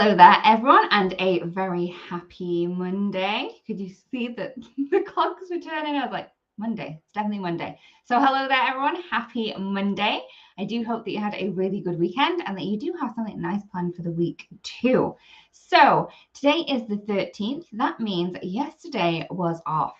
Hello there, everyone, and a very happy Monday. Could you see that the clocks were turning? I was like, Monday, it's definitely Monday. So hello there, everyone. Happy Monday. I do hope that you had a really good weekend and that you do have something nice planned for the week too. So today is the 13th. That means yesterday was our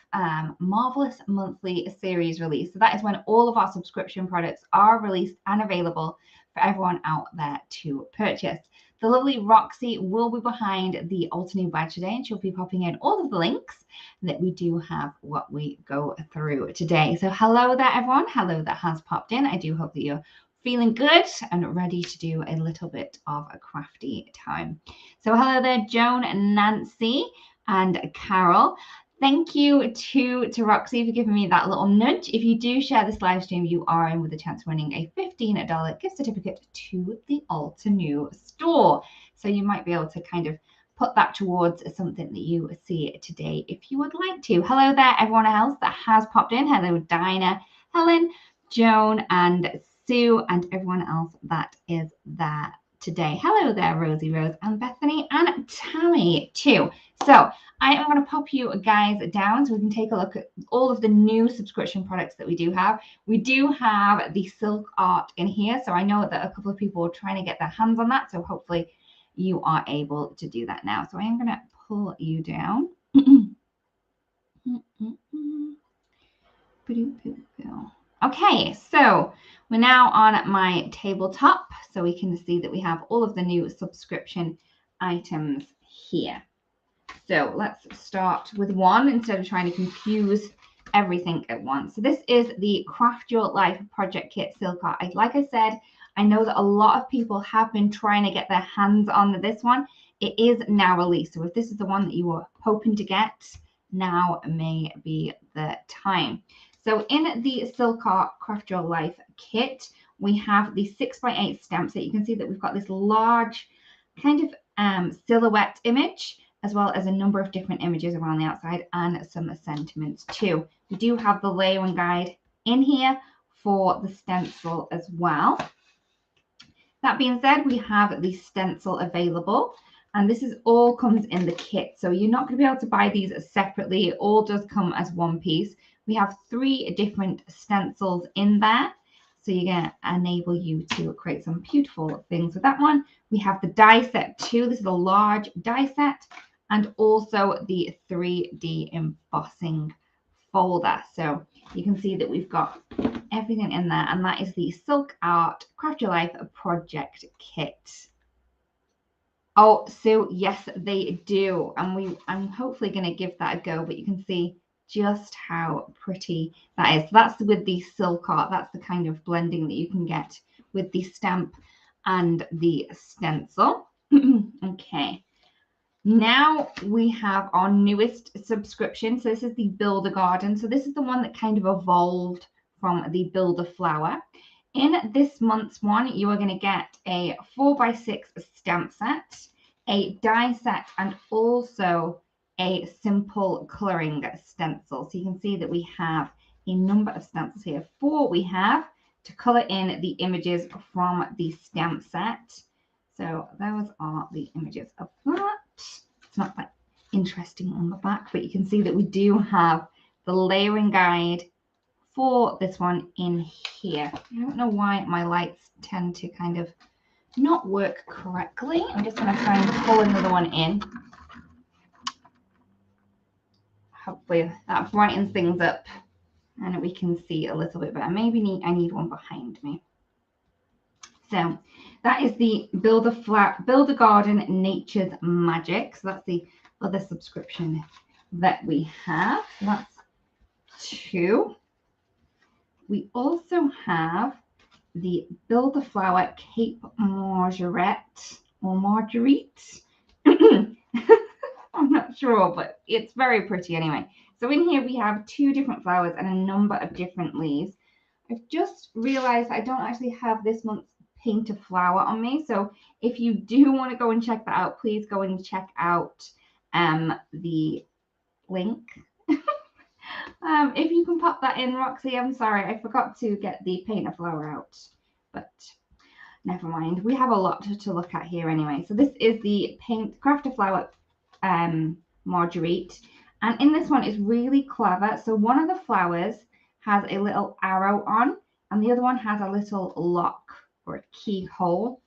marvelous monthly series release. So that is when all of our subscription products are released and available for everyone out there to purchase. The lovely Roxy will be behind the Alter New badge today, and she'll be popping in all of the links that we do have what we go through today. So hello there, everyone. Hello that has popped in. I do hope that you're feeling good and ready to do a little bit of a crafty time. So hello there, Joan, Nancy, and Carol. Thank you to Roxy for giving me that little nudge. If you do share this live stream, you are in with a chance of winning a $15 gift certificate to the Alter New store. So you might be able to kind of put that towards something that you see today if you would like to. Hello there, everyone else that has popped in. Hello, Dinah, Helen, Joan, and Sue, and everyone else that is there today. Hello there, Rosie Rose, and Bethany, and Tammy too. So I am going to pop you guys down so we can take a look at all of the new subscription products that we do have. We do have the silk art in here. So I know that a couple of people are trying to get their hands on that. So hopefully you are able to do that now. So I am going to pull you down. Okay, so we're now on my tabletop. So we can see that we have all of the new subscription items here. So let's start with one instead of trying to confuse everything at once. So this is the Craft Your Life Project Kit Silk Art. Like I said, I know that a lot of people have been trying to get their hands on this one. It is now released. So if this is the one that you were hoping to get, now may be the time. So in the Silk Art Craft Your Life kit, we have the 6x8 stamps that you can see that we've got this large kind of silhouette image, as well as a number of different images around the outside and some sentiments too. We do have the layering guide in here for the stencil as well. That being said, we have the stencil available, and this is all comes in the kit. So you're not going to be able to buy these separately. It all does come as one piece. We have 3 different stencils in there. So you're going to enable you to create some beautiful things with that one. We have the die set too. This is a large die set, and also the 3D embossing folder. So you can see that we've got everything in there, and that is the Silk Art Craft Your Life Project Kit. Oh, so yes, they do. And I'm hopefully going to give that a go, but you can see just how pretty that is. So that's with the silk art. That's the kind of blending that you can get with the stamp and the stencil. Okay. Now we have our newest subscription. So this is the Build a Garden. So this is the one that kind of evolved from the Build a Flower. In this month's one, you are going to get a 4x6 stamp set, a die set, and also a simple colouring stencil. So you can see that we have a number of stencils here. 4 we have to colour in the images from the stamp set. So those are the images of that. It's not that interesting on the back, but you can see that we do have the layering guide for this one in here. I don't know why my lights tend to kind of not work correctly. I'm just going to try and pull another one in. Hopefully that brightens things up and we can see a little bit better. Maybe I need one behind me. So that is the Build a Garden Nature's Magic. So that's the other subscription that we have. So that's 2. We also have the Build a Flower Cape Marguerite or Marguerite. I'm not sure, but it's very pretty anyway. So in here we have 2 different flowers and a number of different leaves. I've just realized I don't actually have this month's paint a flower on me. So if you do want to go and check that out, please go and check out the link. If you can pop that in, Roxy, I'm sorry, I forgot to get the paint a flower out. But never mind. We have a lot to look at here anyway. So this is the Craft a Flower Marguerite. And in this one, it's really clever. So one of the flowers has a little arrow on, and the other one has a little lock or a keyhole.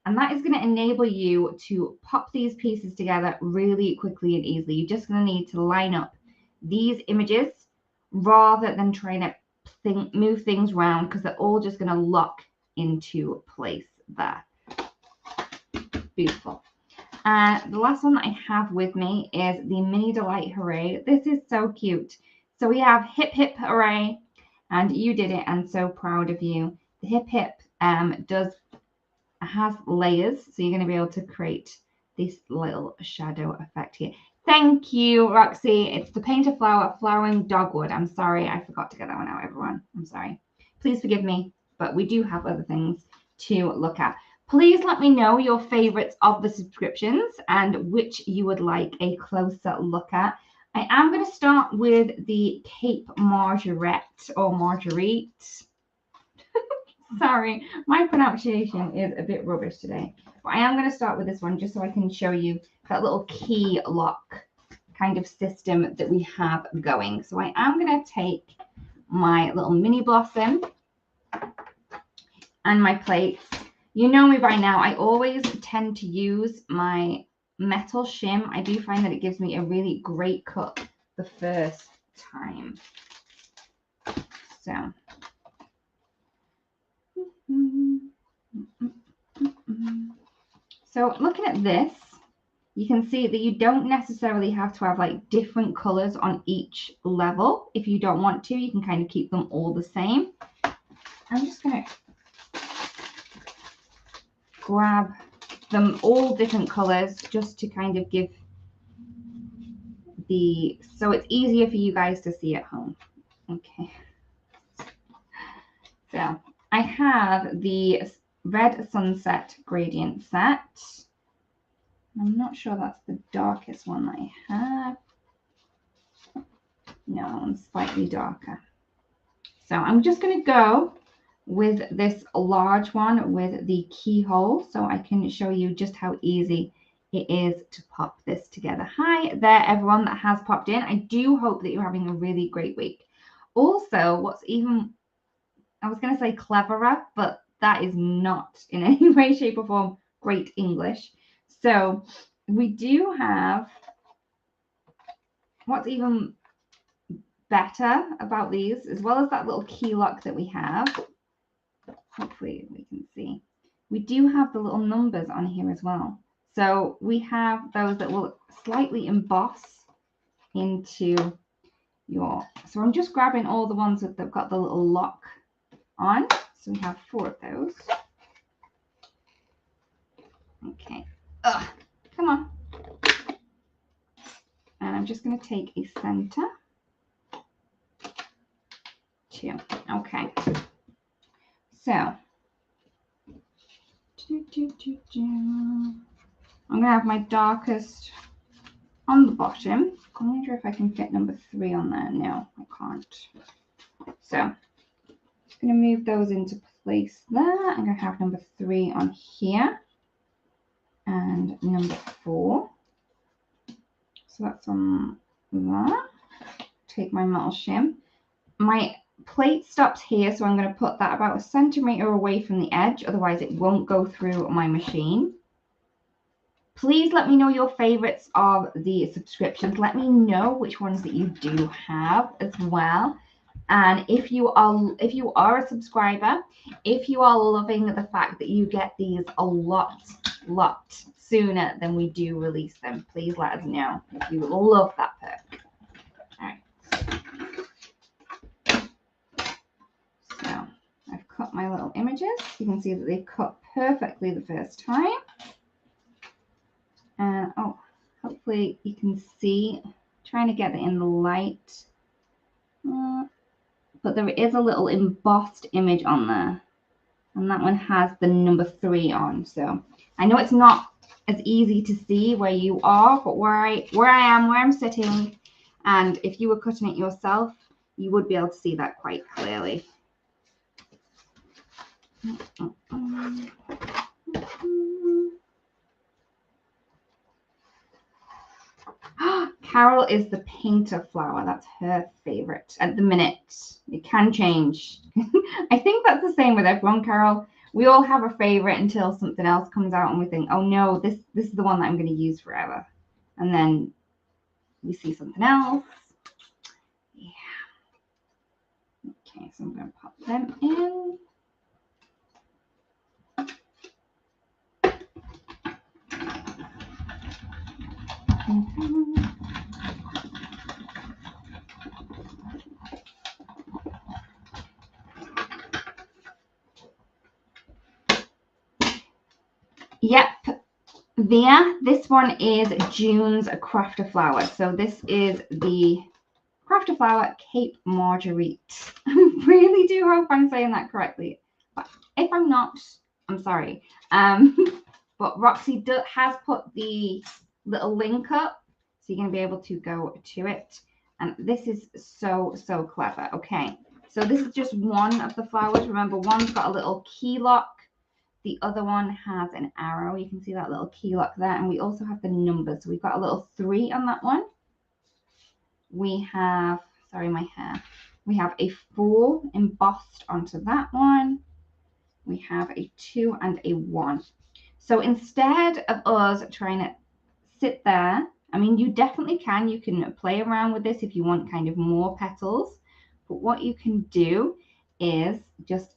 And that is going to enable you to pop these pieces together really quickly and easily. You're just going to need to line up these images rather than trying to move things around, because they're all just going to lock into place there. Beautiful. The last one that I have with me is the Mini Delight Hooray. This is so cute. So we have Hip Hip Hooray, and you did it, and so proud of you. The Hip Hip has layers, so you're going to be able to create this little shadow effect here. Thank you, Roxy. It's the Paint a Flower Flowering Dogwood. I'm sorry, I forgot to get that one out, everyone. I'm sorry. Please forgive me, but we do have other things to look at. Please let me know your favorites of the subscriptions and which you would like a closer look at. I am going to start with the Cape Marguerite or Marguerite. Sorry, my pronunciation is a bit rubbish today. But I am going to start with this one just so I can show you that little key lock kind of system that we have going. So I am going to take my little mini blossom and my plates. You know me by now, I always tend to use my metal shim. I do find that it gives me a really great cut the first time. So looking at this, you can see that you don't necessarily have to have like different colors on each level. If you don't want to, you can kind of keep them all the same. I'm just going to grab them all different colors just to kind of give so it's easier for you guys to see at home. Okay. So I have the Red Sunset Gradient set. I'm not sure that's the darkest one that I have. No, that one's slightly darker. So I'm just going to go with this large one with the keyhole so I can show you just how easy it is to pop this together. Hi there, everyone that has popped in. I do hope that you're having a really great week. Also, what's even, I was going to say cleverer, but that is not in any way, shape, or form great English. So we do have, what's even better about these, as well as that little key lock that we have, hopefully we can see, we do have the little numbers on here as well. So we have those that will slightly emboss into your, so I'm just grabbing all the ones that have got the little lock on. So we have 4 of those. Okay. Ugh, come on. And I'm just going to take a center. 2. Okay. So I'm going to have my darkest on the bottom. I wonder if I can fit number 3 on there. No, I can't. So I'm just going to move those into place there. I'm going to have number 3 on here and number 4. So that's on there. Take my metal shim. My plate stops here, so I'm going to put that about 1 centimeter away from the edge, otherwise it won't go through my machine. Please let me know your favorites of the subscriptions. Let me know which ones that you do have as well. And if you are a subscriber, if you are loving the fact that you get these a lot sooner than we do release them, please let us know if you love that perk. All right. So I've cut my little images. You can see that they cut perfectly the first time. And oh, hopefully you can see, trying to get it in the light. But there is a little embossed image on there. And that one has the number 3 on. So I know it's not as easy to see where you are, but where I'm sitting, and if you were cutting it yourself, you would be able to see that quite clearly. Carol is the painter flower. That's her favorite at the minute. It can change. I think that's the same with everyone, Carol. We all have a favorite until something else comes out and we think, oh no, this is the one that I'm going to use forever. And then we see something else. Yeah. Okay, so I'm going to pop them in. Yep, Via, this one is June's Crafter Flower. So this is the Crafter Flower Cape Marguerite. I really do hope I'm saying that correctly. But if I'm not, I'm sorry. But Roxy has put the little link up, so you're going to be able to go to it. And this is so, so clever. Okay, so this is just one of the flowers. Remember, one's got a little key lock. The other one has an arrow. You can see that little key lock there. And we also have the numbers. So we've got a little 3 on that one. We have, sorry, my hair. We have a 4 embossed onto that one. We have a 2 and a 1. So instead of us trying to sit there, I mean, you definitely can. You can play around with this if you want kind of more petals. But what you can do is just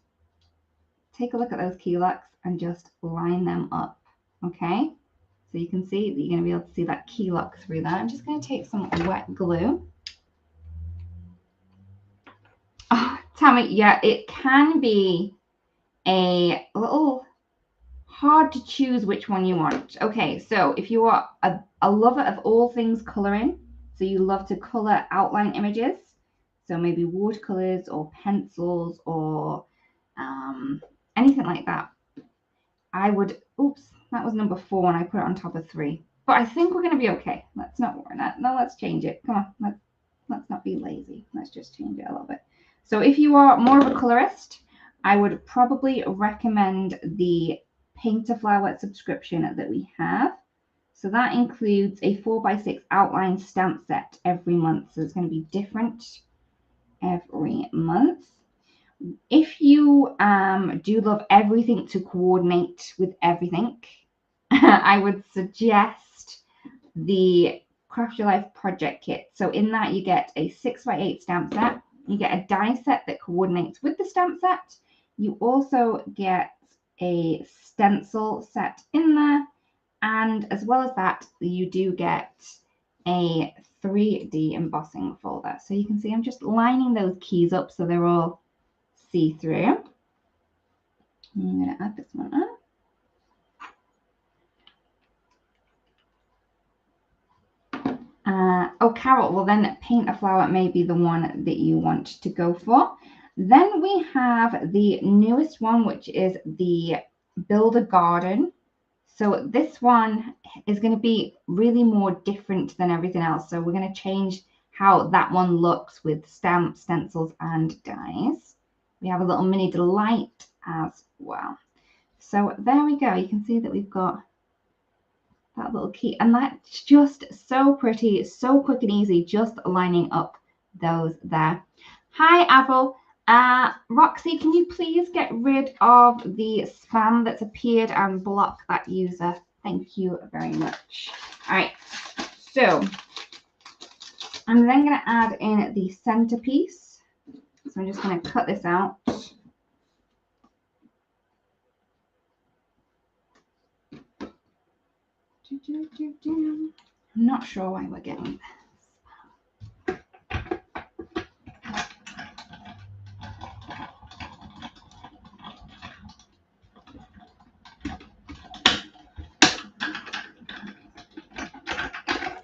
take a look at those key locks and just line them up, okay? So you can see that you're going to be able to see that key lock through that. I'm just going to take some wet glue. Oh, Tammy, yeah, it can be a little hard to choose which one you want. Okay, so if you are a lover of all things coloring, so you love to color outline images, so maybe watercolors or pencils or anything like that, I would, oops, that was number 4 and I put it on top of 3. But I think we're going to be okay. Let's not worry that. No, let's change it. Come on, let's not be lazy. Let's just change it a little bit. So if you are more of a colorist, I would probably recommend the Painter Flower subscription that we have. So that includes a 4x6 outline stamp set every month. So it's going to be different every month. If you do love everything to coordinate with everything, I would suggest the Craft Your Life project kit. So in that you get a 6x8 stamp set. You get a die set that coordinates with the stamp set. You also get a stencil set in there. And as well as that, you do get a 3D embossing folder. So you can see I'm just lining those keys up so they're all see-through. I'm going to add this one on. Oh, Carol, well then Paint a Flower may be the one that you want to go for. Then we have the newest one, which is the Build a Garden. So this one is going to be really more different than everything else. So we're going to change how that one looks with stamps, stencils, and dies. We have a little mini delight as well. So there we go. You can see that we've got that little key, and that's just so pretty, so quick and easy, just lining up those there. Hi, Apple. Roxy, can you please get rid of the spam that's appeared and block that user? Thank you very much. All right, so I'm then going to add in the centerpiece. So I'm just going to cut this out. I'm not sure why we're getting this.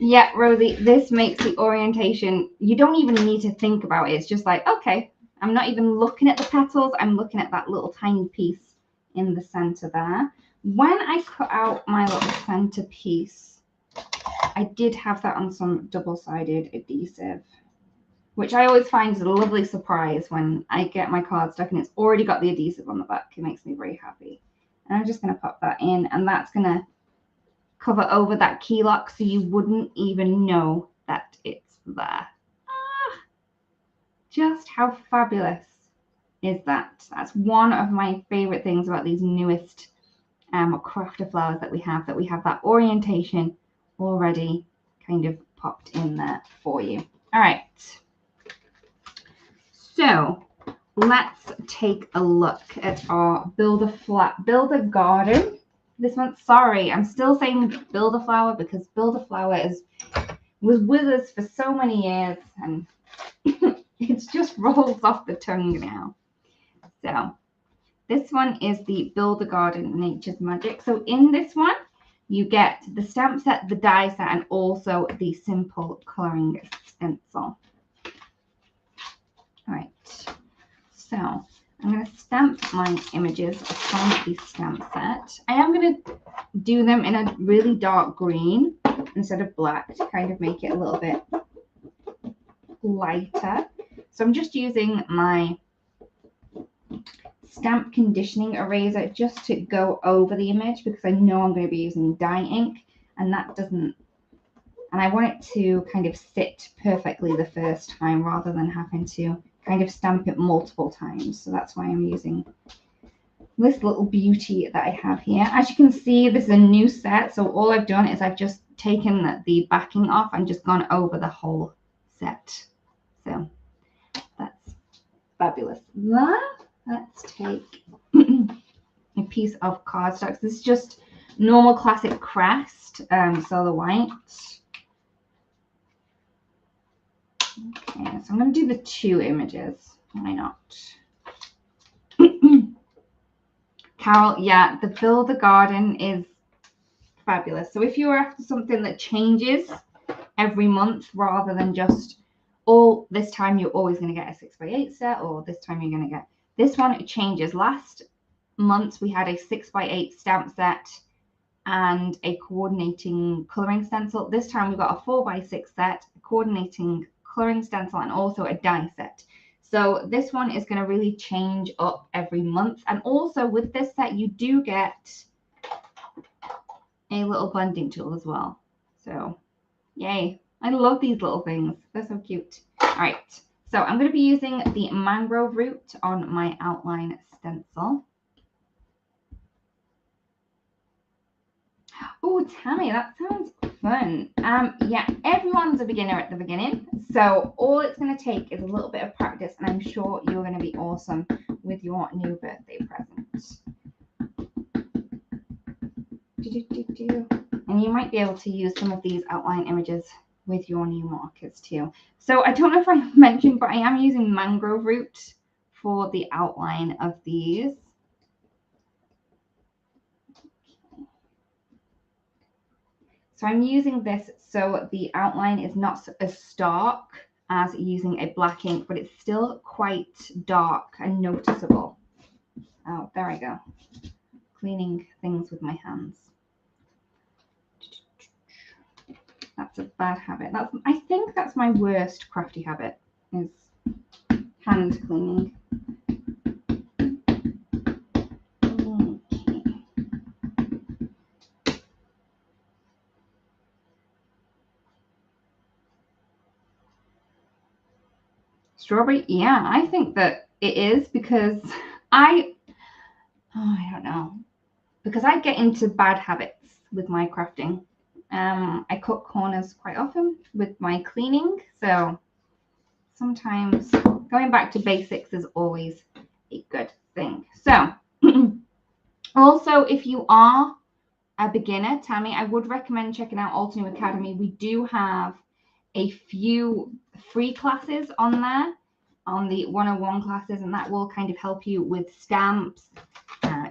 Yeah, Rosie, this makes the orientation, you don't even need to think about it. It's just like, okay, I'm not even looking at the petals. I'm looking at that little tiny piece in the center there. When I cut out my little center piece, I did have that on some double-sided adhesive. which I always find is a lovely surprise when I get my cardstock and it's already got the adhesive on the back. It makes me very happy. And I'm just going to pop that in, and that's going to cover over that key lock so you wouldn't even know that it's there. Just how fabulous is that? That's one of my favorite things about these newest crafter flowers that we have that orientation already kind of popped in there for you. All right, so let's take a look at our build a garden. This one, sorry, I'm still saying build a flower because build a flower was with us for so many years, and it just rolls off the tongue now. So this one is the Build a Garden Nature's Magic. So in this one, you get the stamp set, the die set, and also the simple coloring stencil. All right, so I'm going to stamp my images from the stamp set. I am going to do them in a really dark green instead of black to kind of make it a little bit lighter. So I'm just using my stamp conditioning eraser just to go over the image because I know I'm going to be using dye ink, and that doesn't, and I want it to kind of sit perfectly the first time rather than having to kind of stamp it multiple times. So that's why I'm using this little beauty that I have here. As you can see, this is a new set, so all I've done is I've just taken the backing off and just gone over the whole set. So that's fabulous. Let's take a piece of cardstock. This is just normal classic Crest Solar White. Okay, so I'm going to do the 2 images. Why not? Carol, yeah, the Build a Garden is fabulous. So if you're after something that changes every month rather than just this time you're always going to get a 6x8 set, or this time you're going to get this one, it changes. Last month we had a 6x8 stamp set and a coordinating coloring stencil. This time we've got a 4x6 set, a coordinating coloring stencil, and also a die set. So this one is going to really change up every month. And also with this set, you do get a little blending tool as well. So yay. I love these little things. They're so cute. All right. So I'm going to be using the mangrove root on my outline stencil. Oh, Tammy, that sounds fun. Yeah, everyone's a beginner at the beginning. So all it's going to take is a little bit of practice, and I'm sure you're going to be awesome with your new birthday present. And you might be able to use some of these outline images with your new markers too. So I don't know if I mentioned, but I am using mangrove root for the outline of these. So I'm using this so the outline is not as stark as using a black ink, but it's still quite dark and noticeable. Oh, there I go. Cleaning things with my hands. That's a bad habit. I think that's my worst crafty habit, is hand cleaning. Okay. Strawberry, yeah, I think that it is because I don't know, because I get into bad habits with my crafting. I cut corners quite often with my cleaning, so sometimes going back to basics is always a good thing. So also, if you are a beginner, Tammy, I would recommend checking out Alt New Academy. We do have a few free classes on there, on the 101 classes, and that will kind of help you with stamps,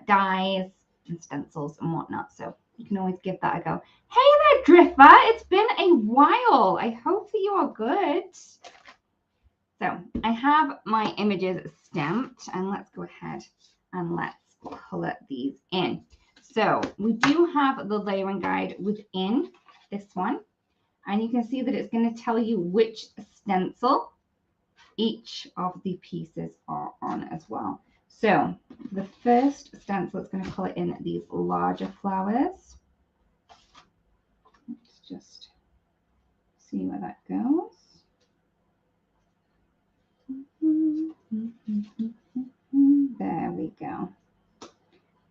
dies, and stencils and whatnot. So you can always give that a go. Hey there, Drifter. It's been a while. I hope that you are good. So I have my images stamped, and let's go ahead and let's color these in. So we do have the layering guide within this one, and you can see that it's going to tell you which stencil each of the pieces are on as well. So the first stencil is going to colour in these larger flowers. Let's just see where that goes. There we go.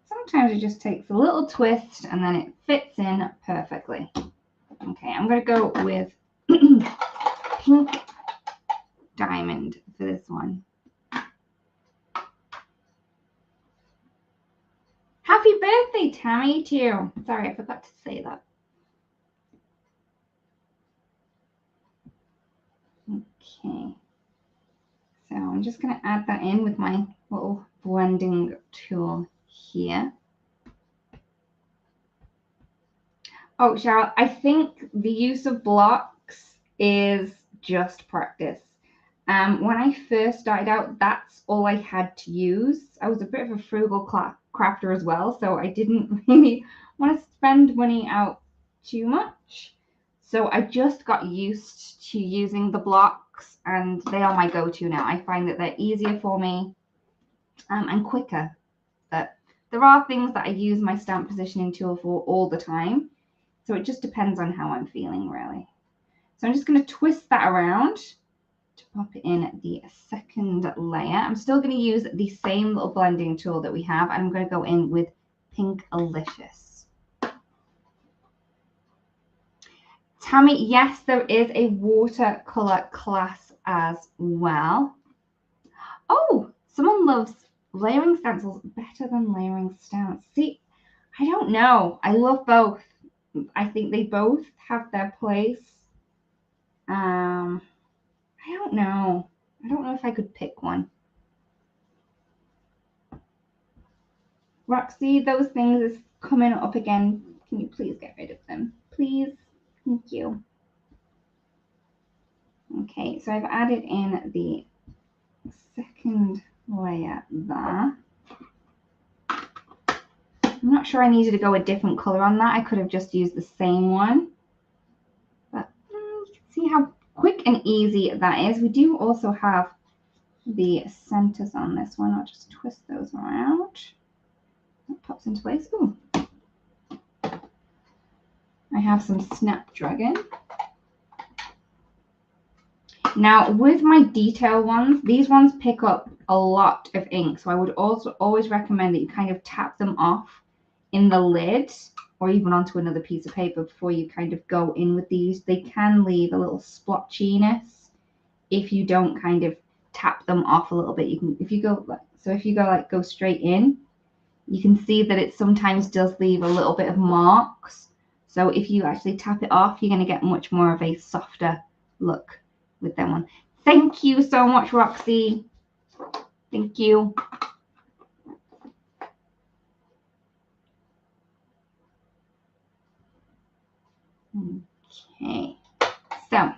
Sometimes it just takes a little twist and then it fits in perfectly. Okay, I'm going to go with pink diamond for this one. Happy birthday, Tammy, too. Sorry, I forgot to say that. Okay. So I'm just going to add that in with my little blending tool here. Oh, Cheryl, I think the use of blocks is just practice. When I first started out, that's all I had to use. I was a bit of a frugal crafter as well, so I didn't really want to spend money out too much. So I just got used to using the blocks, and they are my go-to now. I find that they're easier for me and quicker. But there are things that I use my stamp positioning tool for all the time. So it just depends on how I'm feeling, really. So I'm just going to twist that around to pop it in the second layer. I'm still going to use the same little blending tool that we have, and I'm going to go in with Pink Alicious. Tammy, yes, there is a watercolor class as well. Oh, someone loves layering stencils better than layering stamps. See, I don't know. I love both. I think they both have their place. I don't know. I don't know if I could pick one. Roxy, those things is coming up again. Can you please get rid of them? Please. Thank you. Okay, so I've added in the second layer there. I'm not sure I needed to go a different color on that. I could have just used the same one. But you can see how quick and easy that is. We do also have the centers on this one. I'll just twist those around. That pops into place. Ooh. I have some Snapdragon. Now with my detail ones, these ones pick up a lot of ink. So I would also always recommend that you kind of tap them off in the lid or even onto another piece of paper before you kind of go in with these. They can leave a little splotchiness if you don't kind of tap them off a little bit. You can, if you go go straight in, you can see that it sometimes does leave a little bit of marks. So if you actually tap it off, you're going to get much more of a softer look with that one. Thank you so much, Roxy. Thank you. Okay, so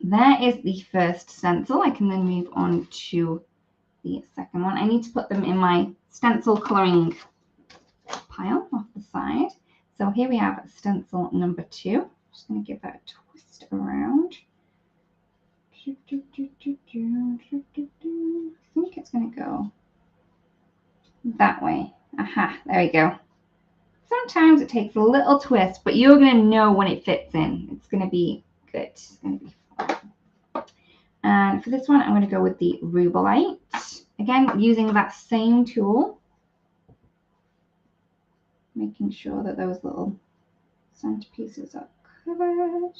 there is the first stencil. I can then move on to the second one. I need to put them in my stencil coloring pile off the side. So here we have stencil number 2. I'm just going to give that a twist around. I think it's going to go that way. Aha, there we go. Sometimes it takes a little twist, but you're going to know when it fits in. It's going to be good. It's going to be fun. And for this one, I'm going to go with the Rubelite. Again, using that same tool. Making sure that those little center pieces are covered.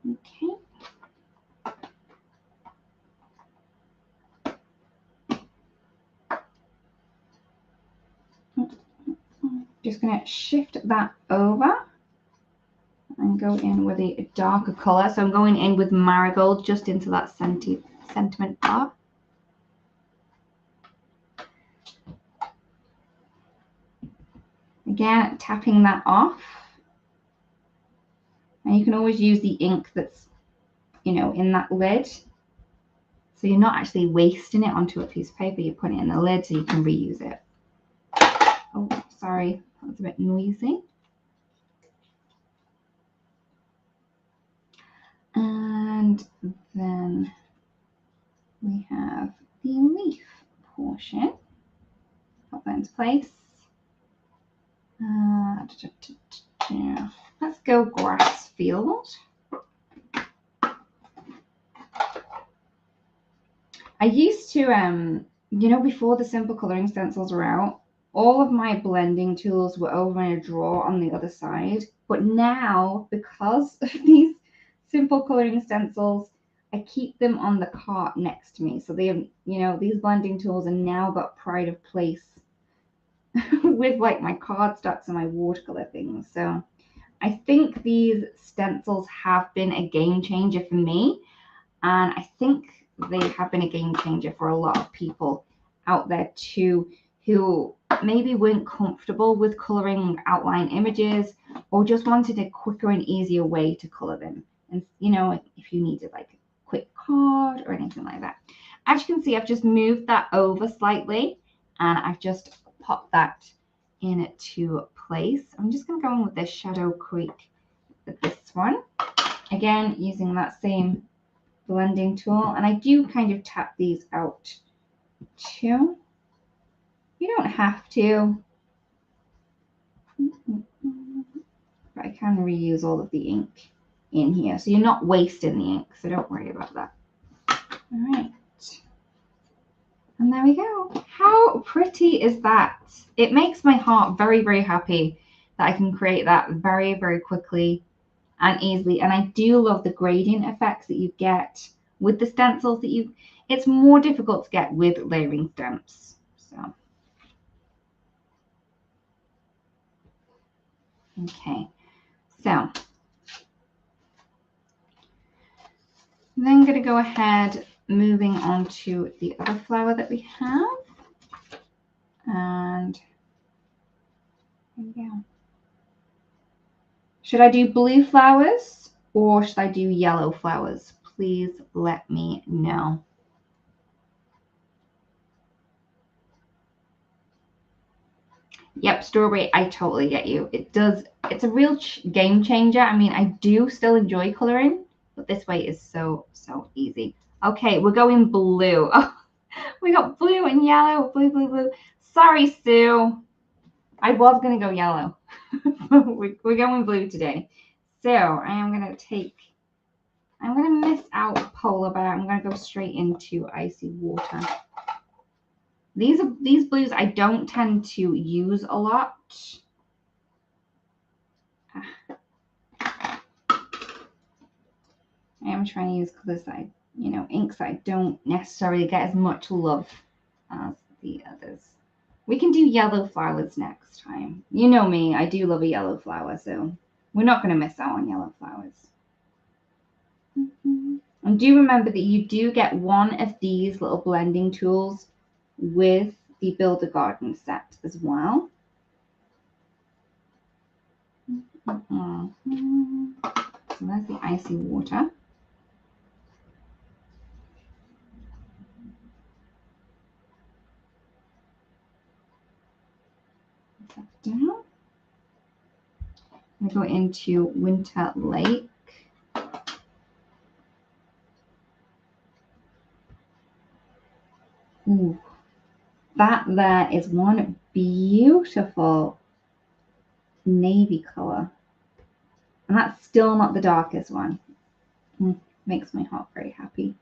Okay. Just going to shift that over and go in with a darker color. So I'm going in with Marigold just into that sentiment part. Again, tapping that off. And you can always use the ink that's, in that lid. So you're not actually wasting it onto a piece of paper. You're putting it in the lid so you can reuse it. Oh, sorry, that was a bit noisy. And then we have the leaf portion. Pop that into place. Let's go grass field. I used to, you know, before the simple coloring stencils were out, all of my blending tools were over in a drawer on the other side. But now, because of these simple coloring stencils, I keep them on the cart next to me. So they have, you know, these blending tools are now got pride of place with like my cardstocks and my watercolor things. So I think these stencils have been a game changer for me. And I think they have been a game changer for a lot of people out there too, who maybe weren't comfortable with coloring outline images or just wanted a quicker and easier way to color them. And, you know, if you needed like a quick card or anything like that. As you can see, I've just moved that over slightly and I've just popped that into place. I'm just going to go in with this Shadow Creek with this one. Again, using that same blending tool, and I do kind of tap these out too. You don't have to, but I can reuse all of the ink in here, so you're not wasting the ink, so don't worry about that. All right, and there we go. How pretty is that? It makes my heart very, very happy that I can create that very, very quickly and easily. And I do love the gradient effects that you get with the stencils that it's more difficult to get with layering stamps. So, okay. So, I'm then going to go ahead, moving on to the other flower that we have. And there we go. Should I do blue flowers or should I do yellow flowers? Please let me know. Yep, strawberry, I totally get you. It's a real game changer. I mean, I do still enjoy coloring, but this way is so easy. Okay, we're going blue. Oh, we got blue and yellow, blue, blue, blue. Sorry, Sue. I was going to go yellow. We're going blue today. So I'm going to miss out polar bear. I'm going to go straight into icy water. These blues I don't tend to use a lot. I am trying to use colors that inks that I don't necessarily get as much love as the others. We can do yellow flowers next time. You know me, I do love a yellow flower, so we're not going to miss out on yellow flowers. And do remember that you do get one of these little blending tools with the Build a Garden set as well. So there's the icy water. Down. I'm going to go into Winter Lake. Ooh, that there is one beautiful navy color. And that's still not the darkest one. Makes my heart very happy.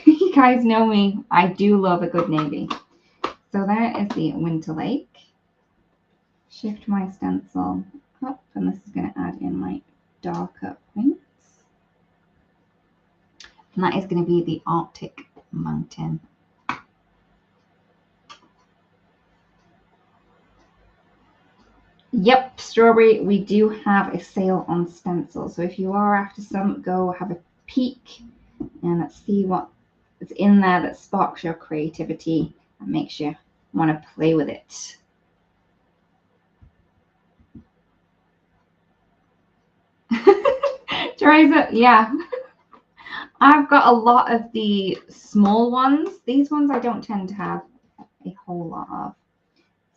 You guys know me. I do love a good navy. So there is the Winter Lake. Shift my stencil up, and this is going to add in my darker points. And that is going to be the Arctic Mountain. Yep, strawberry, we do have a sale on stencils. So if you are after some, go have a peek and let's see what is in there that sparks your creativity and makes you want to play with it. Teresa, yeah. I've got a lot of the small ones. These ones I don't tend to have a whole lot of.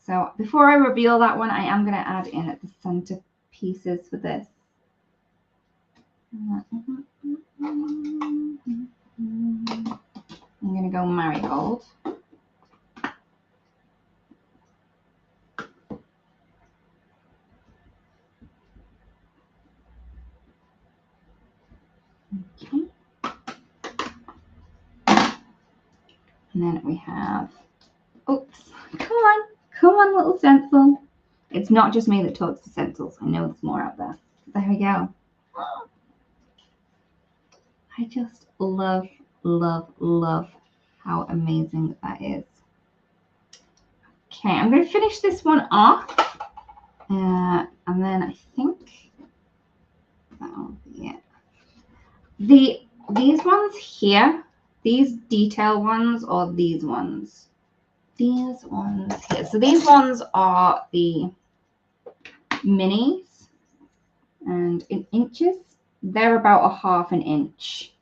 So before I reveal that one, I am going to add in the center pieces for this. I'm going to go marigold. Okay. And then we have, oops, come on, little stencil. It's not just me that talks to stencils. I know there's more out there. There we go. I just love, love, love how amazing that is. Okay, I'm going to finish this one off. And then I think that'll be it. These ones here, these detail ones, or these ones? These ones here. So these ones are the minis, and in inches, they're about 1/2 inch.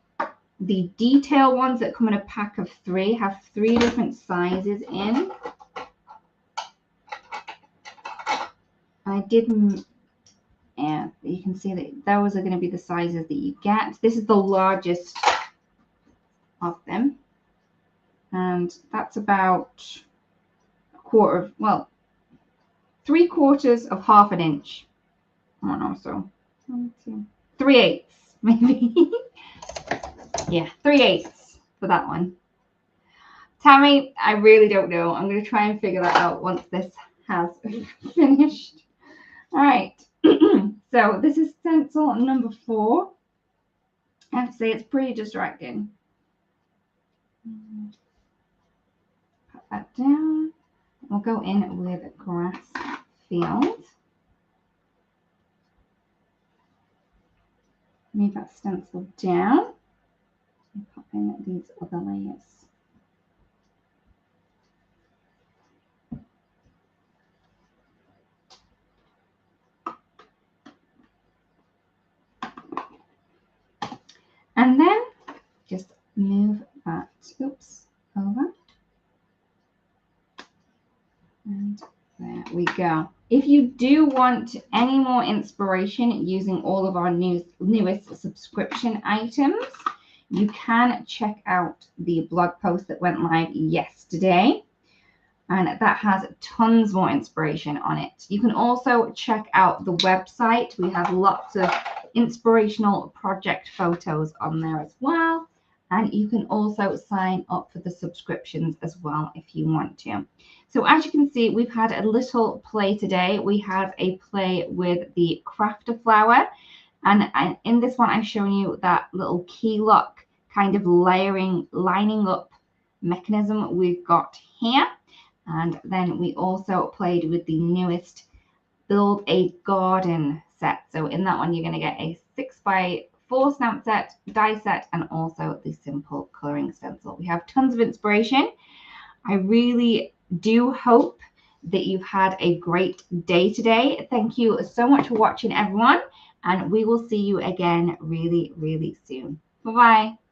The detail ones that come in a pack of 3 have 3 different sizes in. I didn't, yeah, you can see that those are going to be the sizes that you get. This is the largest of them, and that's about 1/4, well, 3/4 of 1/2 inch. I don't know, so 3/8 maybe. Yeah, 3/8 for that one. Tammy, I really don't know. I'm going to try and figure that out once this has finished. All right. So this is stencil number 4. I have to say it's pretty distracting. Put that down. We'll go in with grass field. Move that stencil down and pop in these other layers. And then just move that, oops, over. And there we go. If you do want any more inspiration using all of our newest subscription items, you can check out the blog post that went live yesterday. And that has tons more inspiration on it. You can also check out the website. We have lots of inspirational project photos on there as well. And you can also sign up for the subscriptions as well if you want to. So as you can see, we've had a little play today. We had a play with the crafter flower. And in this one, I've shown you that little key lock kind of lining up mechanism we've got here. And then we also played with the newest Build a Garden set. So in that one, you're going to get a 6x4 stamp set, die set, and also the simple coloring stencil. We have tons of inspiration. I really do hope that you've had a great day today. Thank you so much for watching, everyone. And we will see you again really, really soon. Bye-bye.